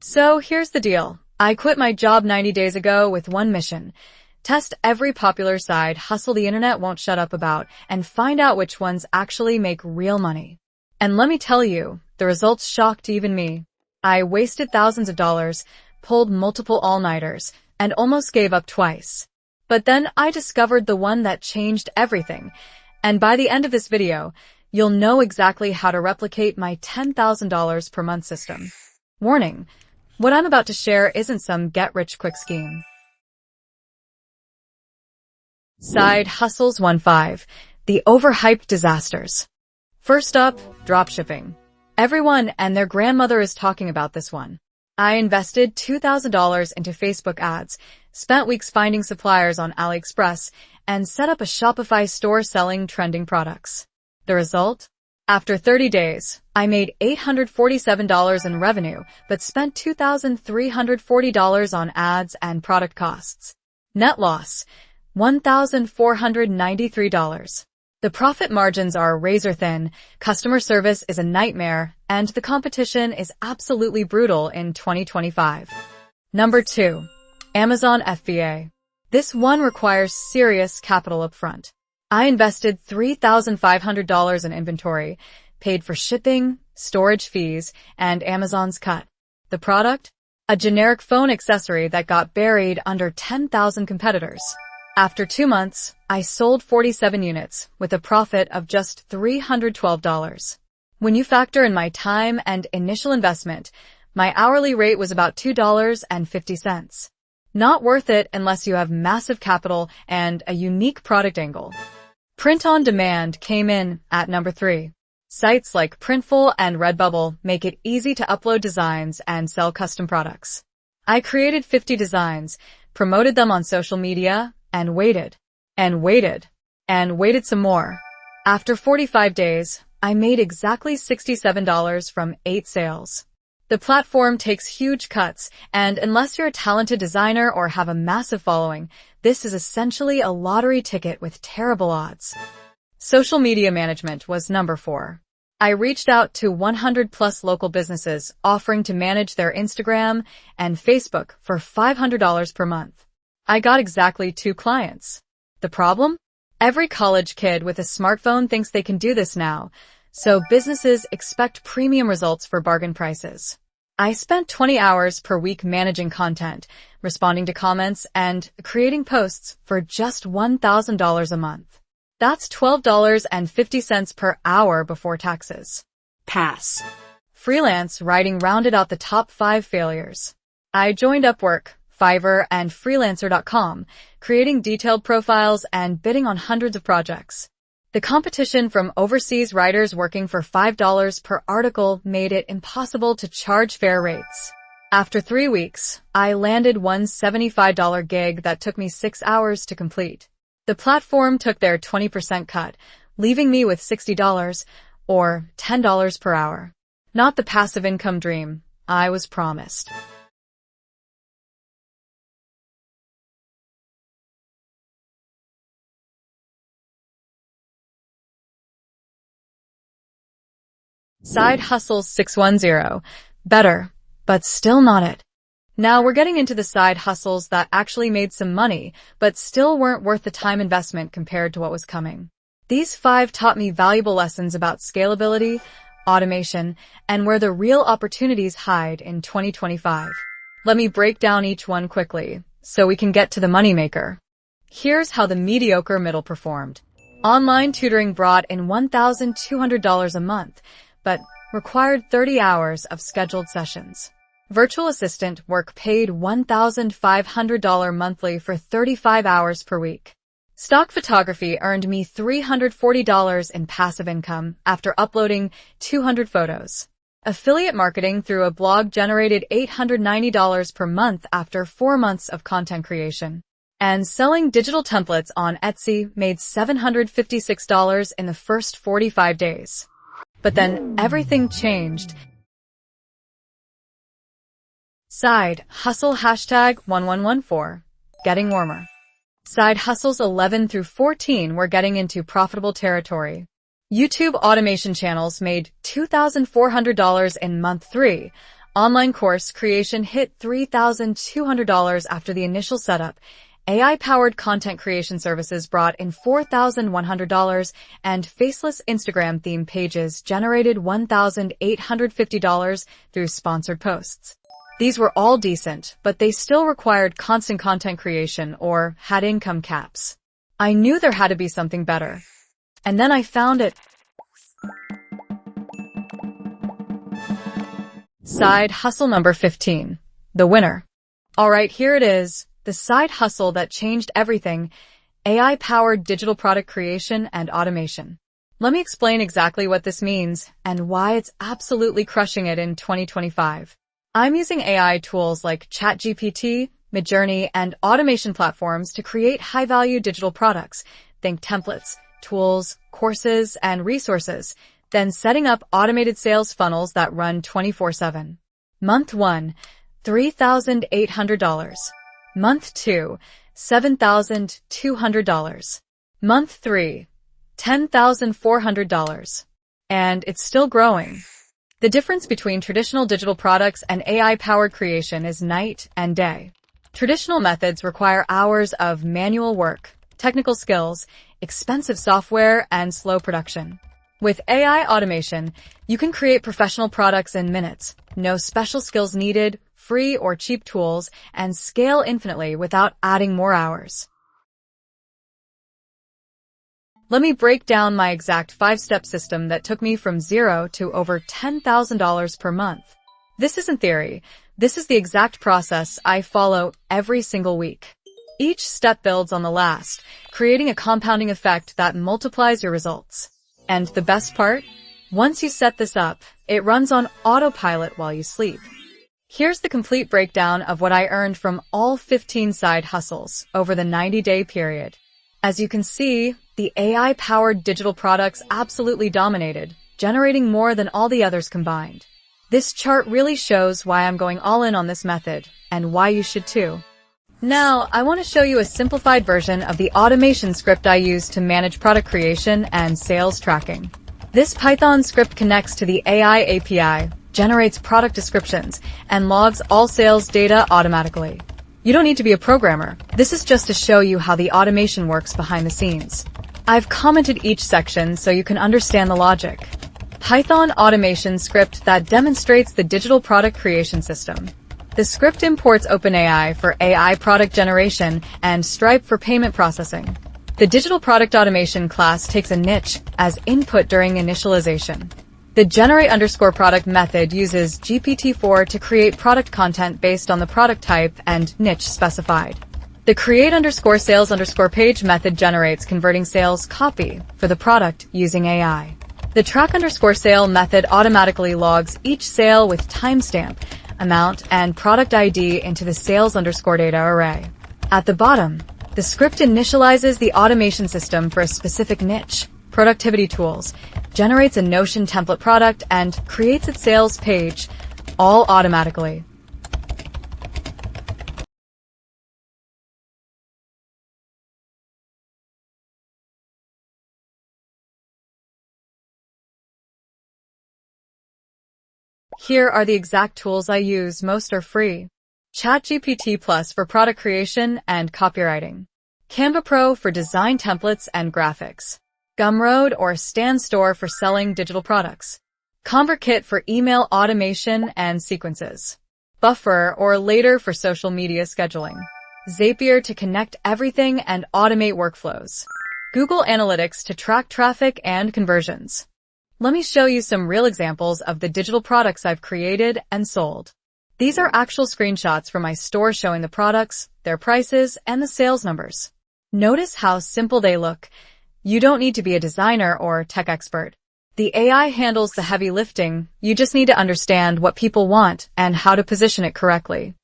So here's the deal. I quit my job 90 days ago with one mission. Test every popular side hustle the internet won't shut up about and find out which ones actually make real money. And let me tell you, the results shocked even me. I wasted thousands of dollars, pulled multiple all-nighters, and almost gave up twice. But then I discovered the one that changed everything. And by the end of this video, you'll know exactly how to replicate my $10,000 per month system. Warning, what I'm about to share isn't some get-rich-quick scheme. Side Hustles 1.5. The Overhyped Disasters. First up, dropshipping. Everyone and their grandmother is talking about this one. I invested $2,000 into Facebook ads, spent weeks finding suppliers on AliExpress, and set up a Shopify store selling trending products. The result? After 30 days, I made $847 in revenue, but spent $2,340 on ads and product costs. Net loss, $1,493. The profit margins are razor thin, customer service is a nightmare, and the competition is absolutely brutal in 2025. Number 2. Amazon FBA. This one requires serious capital upfront. I invested $3,500 in inventory, paid for shipping, storage fees, and Amazon's cut. The product? A generic phone accessory that got buried under 10,000 competitors. After 2 months, I sold 47 units with a profit of just $312. When you factor in my time and initial investment, my hourly rate was about $2.50. Not worth it unless you have massive capital and a unique product angle. Print on demand came in at number 3. Sites like Printful and Redbubble make it easy to upload designs and sell custom products. I created 50 designs, promoted them on social media, and waited some more. After 45 days, I made exactly $67 from 8 sales. The platform takes huge cuts, and unless you're a talented designer or have a massive following, this is essentially a lottery ticket with terrible odds. Social media management was number 4. I reached out to 100 plus local businesses offering to manage their Instagram and Facebook for $500 per month. I got exactly 2 clients. The problem? Every college kid with a smartphone thinks they can do this now, so businesses expect premium results for bargain prices. I spent 20 hours per week managing content, responding to comments, and creating posts for just $1,000 a month. That's $12.50 per hour before taxes. Pass. Freelance writing rounded out the top 5 failures. I joined Upwork, Fiverr, and Freelancer.com, creating detailed profiles and bidding on hundreds of projects. The competition from overseas writers working for $5 per article made it impossible to charge fair rates. After 3 weeks, I landed one $75 gig that took me 6 hours to complete. The platform took their 20% cut, leaving me with $60, or $10 per hour. Not the passive income dream I was promised. Side Hustles 610. Better, but still not it. Now we're getting into the side hustles that actually made some money, but still weren't worth the time investment compared to what was coming. These 5 taught me valuable lessons about scalability, automation, and where the real opportunities hide in 2025. Let me break down each one quickly, so we can get to the moneymaker. Here's how the mediocre middle performed. Online tutoring brought in $1,200 a month, but required 30 hours of scheduled sessions. Virtual assistant work paid $1,500 monthly for 35 hours per week. Stock photography earned me $340 in passive income after uploading 200 photos. Affiliate marketing through a blog generated $890 per month after 4 months of content creation. And selling digital templates on Etsy made $756 in the first 45 days. But then everything changed. Side Hustle #1114. Getting warmer. Side Hustles 11 through 14 were getting into profitable territory. YouTube automation channels made $2,400 in month 3, Online course creation hit $3,200 after the initial setup. AI-powered content creation services brought in $4,100, and faceless Instagram theme pages generated $1,850 through sponsored posts. These were all decent, but they still required constant content creation or had income caps. I knew there had to be something better. And then I found it. Side hustle number 15. The winner. Alright, here it is. The side hustle that changed everything. AI-powered digital product creation and automation. Let me explain exactly what this means and why it's absolutely crushing it in 2025. I'm using AI tools like ChatGPT, Midjourney, and automation platforms to create high-value digital products. Think templates, tools, courses, and resources. Then setting up automated sales funnels that run 24/7. Month 1, $3,800. Month 2, $7,200. Month 3, $10,400. And it's still growing. The difference between traditional digital products and AI-powered creation is night and day. Traditional methods require hours of manual work, technical skills, expensive software, and slow production. With AI automation, you can create professional products in minutes, no special skills needed, free or cheap tools, and scale infinitely without adding more hours. Let me break down my exact 5-step system that took me from zero to over $10,000 per month. This isn't theory. This is the exact process I follow every single week. Each step builds on the last, creating a compounding effect that multiplies your results. And the best part? Once you set this up, it runs on autopilot while you sleep. Here's the complete breakdown of what I earned from all 15 side hustles over the 90-day period. As you can see, the AI-powered digital products absolutely dominated, generating more than all the others combined. This chart really shows why I'm going all in on this method, and why you should too. Now, I want to show you a simplified version of the automation script I use to manage product creation and sales tracking. This Python script connects to the AI API, generates product descriptions, and logs all sales data automatically. You don't need to be a programmer. This is just to show you how the automation works behind the scenes. I've commented each section so you can understand the logic. Python automation script that demonstrates the digital product creation system. The script imports OpenAI for AI product generation and Stripe for payment processing. The digital product automation class takes a niche as input during initialization. The generate_product method uses GPT-4 to create product content based on the product type and niche specified. The create_sales_page method generates converting sales copy for the product using AI. The track_sale method automatically logs each sale with timestamp, amount, and product ID into the sales_data array. At the bottom, the script initializes the automation system for a specific niche, productivity tools, generates a Notion template product, and creates its sales page, all automatically. Here are the exact tools I use. Most are free. ChatGPT Plus for product creation and copywriting. Canva Pro for design templates and graphics. Gumroad or StanStore for selling digital products. ConvertKit for email automation and sequences. Buffer or Later for social media scheduling. Zapier to connect everything and automate workflows. Google Analytics to track traffic and conversions. Let me show you some real examples of the digital products I've created and sold. These are actual screenshots from my store showing the products, their prices, and the sales numbers. Notice how simple they look. You don't need to be a designer or tech expert. The AI handles the heavy lifting. You just need to understand what people want and how to position it correctly.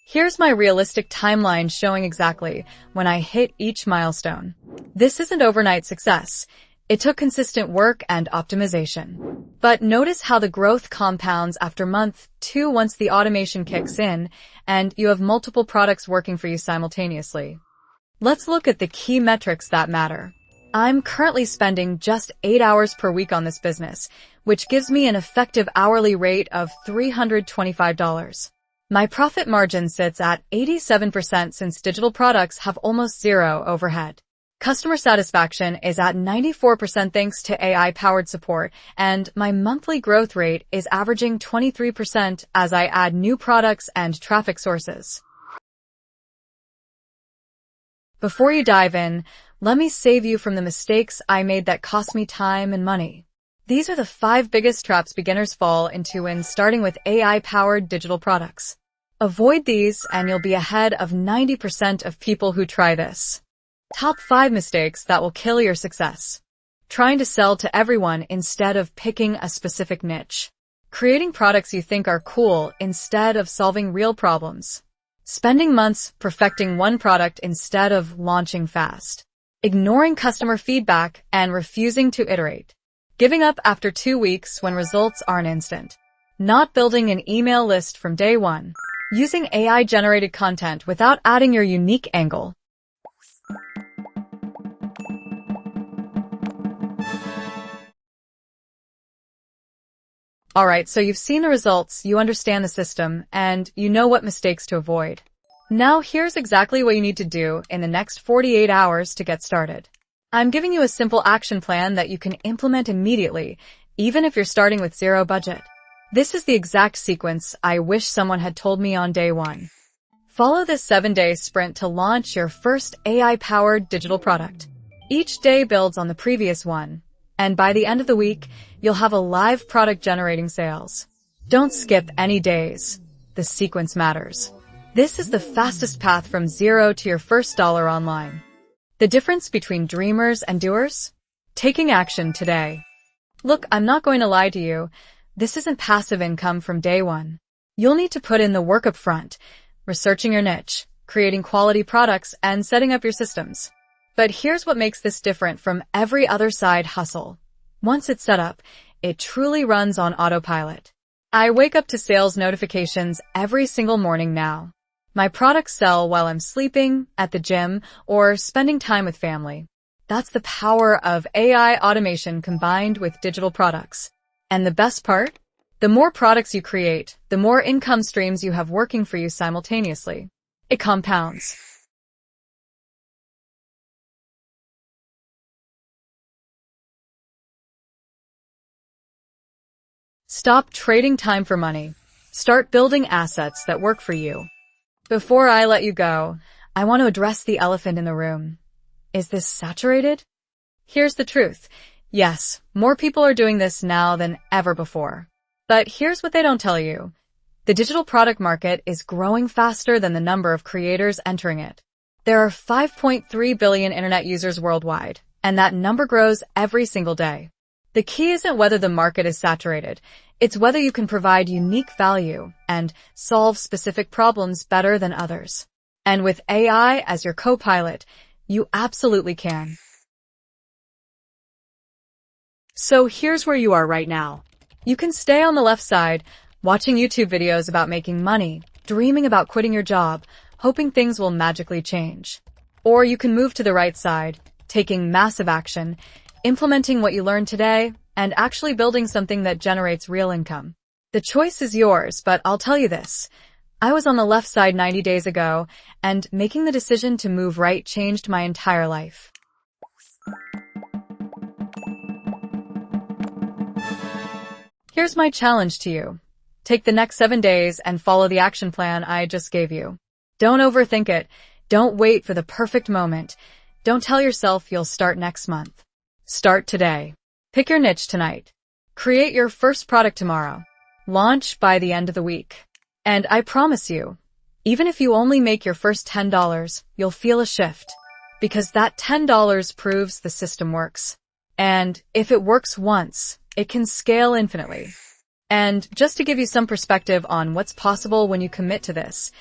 Here's my realistic timeline showing exactly when I hit each milestone. This isn't overnight success. It took consistent work and optimization. But notice how the growth compounds after month 2 once the automation kicks in and you have multiple products working for you simultaneously. Let's look at the key metrics that matter. I'm currently spending just 8 hours per week on this business, which gives me an effective hourly rate of $325. My profit margin sits at 87% since digital products have almost zero overhead. Customer satisfaction is at 94% thanks to AI-powered support, and my monthly growth rate is averaging 23% as I add new products and traffic sources. Before you dive in, let me save you from the mistakes I made that cost me time and money. These are the 5 biggest traps beginners fall into when starting with AI-powered digital products. Avoid these and you'll be ahead of 90% of people who try this. Top 5 mistakes that will kill your success. Trying to sell to everyone instead of picking a specific niche. Creating products you think are cool instead of solving real problems. Spending months perfecting one product instead of launching fast. Ignoring customer feedback and refusing to iterate. Giving up after 2 weeks when results aren't instant. Not building an email list from day one. Using AI-generated content without adding your unique angle. Alright, so you've seen the results, you understand the system, and you know what mistakes to avoid. Now here's exactly what you need to do in the next 48 hours to get started. I'm giving you a simple action plan that you can implement immediately, even if you're starting with zero budget. This is the exact sequence I wish someone had told me on day one. Follow this 7-day sprint to launch your first AI-powered digital product. Each day builds on the previous one, and by the end of the week, you'll have a live product generating sales. Don't skip any days. The sequence matters. This is the fastest path from zero to your first dollar online. The difference between dreamers and doers? Taking action today. Look, I'm not going to lie to you. This isn't passive income from day one. You'll need to put in the work up front, researching your niche, creating quality products, and setting up your systems. But here's what makes this different from every other side hustle. Once it's set up, it truly runs on autopilot. I wake up to sales notifications every single morning now. My products sell while I'm sleeping, at the gym, or spending time with family. That's the power of AI automation combined with digital products. And the best part? The more products you create, the more income streams you have working for you simultaneously. It compounds. Stop trading time for money. Start building assets that work for you. Before I let you go, I want to address the elephant in the room. Is this saturated? Here's the truth. Yes, more people are doing this now than ever before. But here's what they don't tell you. The digital product market is growing faster than the number of creators entering it. There are 5.3 billion internet users worldwide, and that number grows every single day. The key isn't whether the market is saturated. It's whether you can provide unique value and solve specific problems better than others. And with AI as your co-pilot, you absolutely can. So here's where you are right now. You can stay on the left side, watching YouTube videos about making money, dreaming about quitting your job, hoping things will magically change. Or you can move to the right side, taking massive action, implementing what you learned today, and actually building something that generates real income. The choice is yours, but I'll tell you this. I was on the left side 90 days ago, and making the decision to move right changed my entire life. Here's my challenge to you. Take the next 7 days and follow the action plan I just gave you. Don't overthink it. Don't wait for the perfect moment. Don't tell yourself you'll start next month. Start today. Pick your niche tonight. Create your first product tomorrow. Launch by the end of the week. And I promise you, even if you only make your first $10, you'll feel a shift. Because that $10 proves the system works. And if it works once, it can scale infinitely. And just to give you some perspective on what's possible when you commit to this,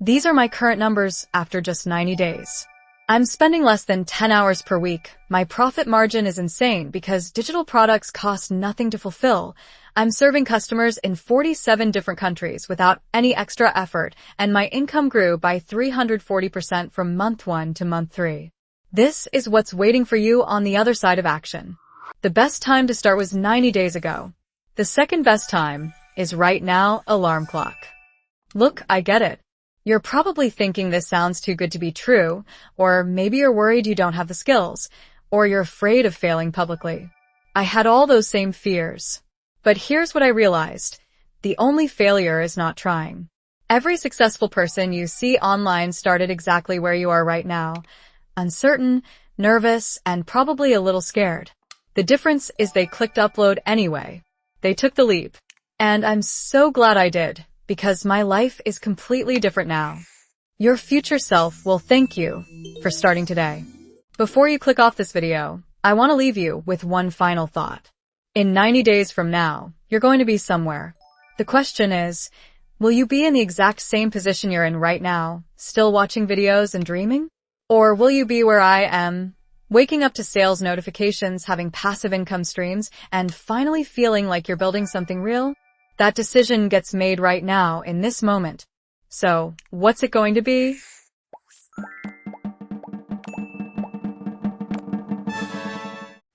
these are my current numbers after just 90 days. I'm spending less than 10 hours per week. My profit margin is insane because digital products cost nothing to fulfill. I'm serving customers in 47 different countries without any extra effort, and my income grew by 340% from month 1 to month 3. This is what's waiting for you on the other side of action. The best time to start was 90 days ago. The second best time is right now, alarm clock. Look, I get it. You're probably thinking this sounds too good to be true, or maybe you're worried you don't have the skills, or you're afraid of failing publicly. I had all those same fears. But here's what I realized. The only failure is not trying. Every successful person you see online started exactly where you are right now. Uncertain, nervous, and probably a little scared. The difference is they clicked upload anyway. They took the leap. And I'm so glad I did, because my life is completely different now. Your future self will thank you for starting today. Before you click off this video, I want to leave you with one final thought. In 90 days from now, you're going to be somewhere. The question is, will you be in the exact same position you're in right now, still watching videos and dreaming? Or will you be where I am, waking up to sales notifications, having passive income streams, and finally feeling like you're building something real? That decision gets made right now in this moment. So, what's it going to be?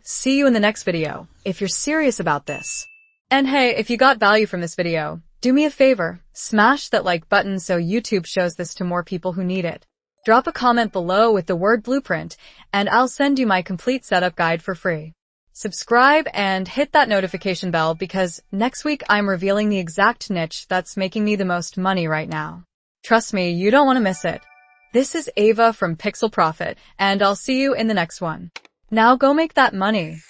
See you in the next video, if you're serious about this. And hey, if you got value from this video, do me a favor, smash that like button so YouTube shows this to more people who need it. Drop a comment below with the word blueprint, and I'll send you my complete setup guide for free. Subscribe and hit that notification bell because next week I'm revealing the exact niche that's making me the most money right now. Trust me, you don't want to miss it. This is Ava from Pixel Profit, and I'll see you in the next one. Now go make that money.